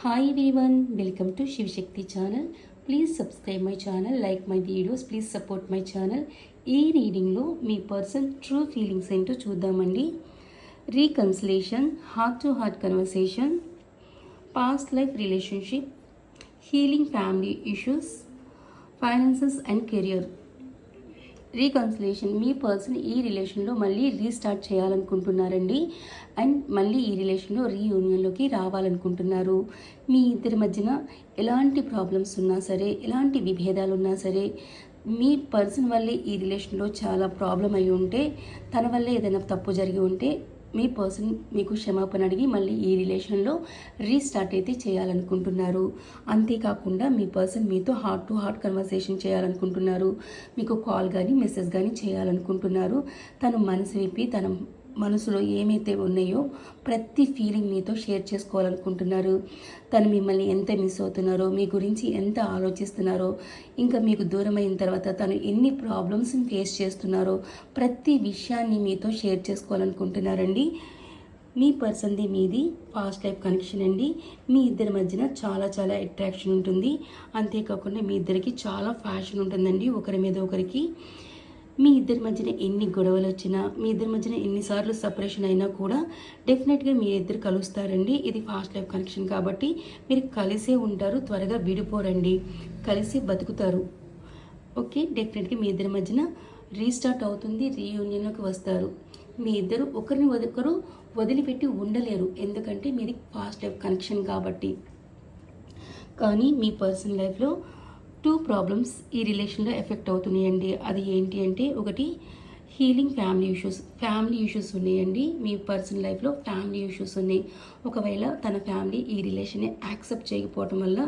Hi everyone, welcome to Shiv Shakti channel. Please subscribe my channel, like my videos, please support my channel. ఈ రీడింగ్లో మీ person true feelings ఏంటో చూద్దామండి. Reconciliation, heart to heart conversation, past life relationship, healing family issues, finances and career. Reconciliation, me person ఈ రిలేషన్లో మళ్ళీ restart చేయాలనుకుంటున్నారండి. And మళ్ళీ ఈ రిలేషన్లో రీయూనియన్లోకి రావాలనుకుంటున్నారు. మీ ఇద్దరి మధ్యన ఎలాంటి ప్రాబ్లమ్స్ ఉన్నా సరే, ఎలాంటి విభేదాలు ఉన్నా సరే, మీ పర్సన్ వల్లే ఈ రిలేషన్లో చాలా ప్రాబ్లం అయి ఉంటే, తన వల్లే ఏదైనా తప్పు జరిగి ఉంటే మీ పర్సన్ మీకు క్షమాపణ అడిగి మళ్ళీ ఈ రిలేషన్లో రీస్టార్ట్ అయితే చేయాలనుకుంటున్నారు. అంతేకాకుండా మీ పర్సన్ మీతో హార్ట్ టు హార్ట్ కన్వర్సేషన్ చేయాలనుకుంటున్నారు. మీకు కాల్ కానీ మెసేజ్ కానీ చేయాలనుకుంటున్నారు. తను మనసు విప్పి తన మనసులో ఏమైతే ఉన్నాయో ప్రతి ఫీలింగ్ మీతో షేర్ చేసుకోవాలనుకుంటున్నారు. తను మిమ్మల్ని ఎంత మిస్ అవుతున్నారో, మీ గురించి ఎంత ఆలోచిస్తున్నారో, ఇంకా మీకు దూరం అయిన తర్వాత తను ఎన్ని ప్రాబ్లమ్స్ని ఫేస్ చేస్తున్నారో ప్రతి విషయాన్ని మీతో షేర్ చేసుకోవాలనుకుంటున్నారండి. మీ పర్సన్ది మీది పాస్ట్ లైఫ్ కనెక్షన్ అండి. మీ ఇద్దరి మధ్యన చాలా చాలా అట్రాక్షన్ ఉంటుంది. అంతేకాకుండా మీ ఇద్దరికి చాలా ఫ్యాషన్ ఉంటుందండి ఒకరి మీద ఒకరికి. మీ ఇద్దరి మధ్యన ఎన్ని గొడవలు వచ్చినా, మీ ఇద్దరి మధ్యన ఎన్నిసార్లు సపరేషన్ అయినా కూడా డెఫినెట్గా మీ ఇద్దరు కలుస్తారండి. ఇది ఫాస్ట్ లైఫ్ కనెక్షన్ కాబట్టి మీరు కలిసే ఉంటారు, త్వరగా విడిపోరండి, కలిసి బతుకుతారు. ఓకే, డెఫినెట్గా మీ ఇద్దరి మధ్యన రీస్టార్ట్ అవుతుంది, రీయూనియన్లోకి వస్తారు. మీ ఇద్దరు ఒకరిని ఒకరు వదిలిపెట్టి ఉండలేరు, ఎందుకంటే మీది ఫాస్ట్ లైఫ్ కనెక్షన్ కాబట్టి. కానీ మీ పర్సనల్ లైఫ్లో 2 ప్రాబ్లమ్స్ ఈ రిలేషన్లో ఎఫెక్ట్ అవుతున్నాయండి. అది ఏంటి అంటే, ఒకటి హీలింగ్ ఫ్యామిలీ ఇష్యూస్ ఉన్నాయండి. మీ పర్సనల్ లైఫ్లో ఫ్యామిలీ ఇష్యూస్ ఉన్నాయి. ఒకవేళ తన ఫ్యామిలీ ఈ రిలేషన్ని యాక్సెప్ట్ చేయకపోవడం వల్ల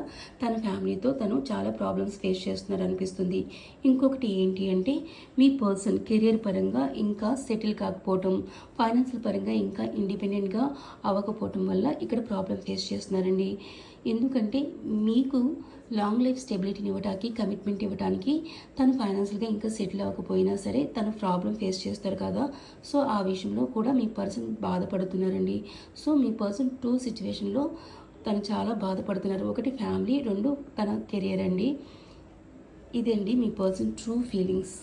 తన ఫ్యామిలీతో తను చాలా ప్రాబ్లమ్స్ ఫేస్ చేస్తున్నారు అనిపిస్తుంది. ఇంకొకటి ఏంటి అంటే, మీ పర్సన్ కెరియర్ పరంగా ఇంకా సెటిల్ కాకపోవటం, ఫైనాన్షియల్ పరంగా ఇంకా ఇండిపెండెంట్గా అవ్వకపోవటం వల్ల ఇక్కడ ప్రాబ్లం ఫేస్ చేస్తున్నారండి. ఎందుకంటే మీకు లాంగ్ లైఫ్ స్టెబిలిటీని ఇవ్వడానికి, కమిట్మెంట్ ఇవ్వడానికి తను ఫైనాన్షియల్గా ఇంకా సెటిల్ అవ్వకపోయినా సరే తను ప్రాబ్లం ఫేస్ చేస్తారు కదా. సో ఆ విషయంలో కూడా మీ పర్సన్ బాధపడుతున్నారండి. సో మీ పర్సన్ 2 సిచ్యువేషన్లో తను చాలా బాధపడుతున్నారు. ఒకటి ఫ్యామిలీ, 2 తన కెరియర్ అండి. ఇదండి మీ పర్సన్ ట్రూ ఫీలింగ్స్.